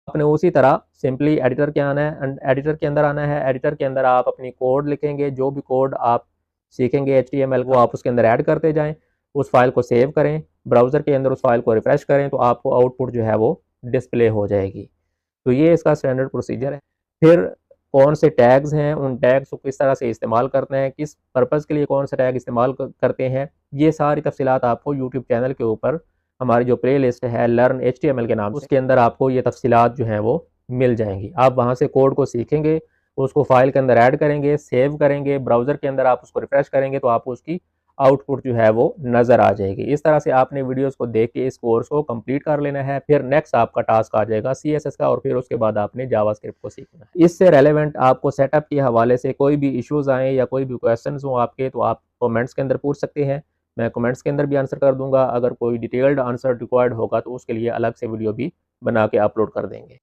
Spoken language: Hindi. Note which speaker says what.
Speaker 1: आपने उसी तरह सिंपली एडिटर के आना है, एडिटर के अंदर आना है। एडिटर के अंदर आप अपनी कोड लिखेंगे, जो भी कोड आप सीखेंगे HTML वो आप उसके अंदर ऐड करते जाएं। उस फाइल को सेव करें, ब्राउज़र के अंदर उस फाइल को रिफ्रेश करें तो आपको आउटपुट जो है वो डिस्प्ले हो जाएगी। तो ये इसका स्टैंडर्ड प्रोसीजर है। फिर कौन से टैग्स हैं, उन टैग्स को किस तरह से इस्तेमाल करते हैं, किस पर्पज़ के लिए कौन सा टैग इस्तेमाल करते हैं, ये सारी तफसीलात आपको यूट्यूब चैनल के ऊपर हमारी जो प्ले लिस्ट है लर्न HTML के नाम से, उसके अंदर आपको ये तफसीलात जो हैं वो मिल जाएंगी। आप वहाँ से कोड को सीखेंगे, उसको फाइल के अंदर ऐड करेंगे, सेव करेंगे, ब्राउज़र के अंदर आप उसको रिफ्रेश करेंगे तो आपको उसकी आउटपुट जो है वो नज़र आ जाएगी। इस तरह से आपने वीडियोस को देख के इस कोर्स को कंप्लीट कर लेना है। फिर नेक्स्ट आपका टास्क आ जाएगा CSS का और फिर उसके बाद आपने जावास्क्रिप्ट को सीखना है। इससे रेलेवेंट आपको सेटअप के हवाले से कोई भी इश्यूज़ आएँ या कोई भी क्वेश्चंस हों आपके, तो आप कमेंट्स के अंदर पूछ सकते हैं। मैं कमेंट्स के अंदर भी आंसर कर दूँगा। अगर कोई डिटेल्ड आंसर रिक्वायर्ड होगा तो उसके लिए अलग से वीडियो भी बना के अपलोड कर देंगे।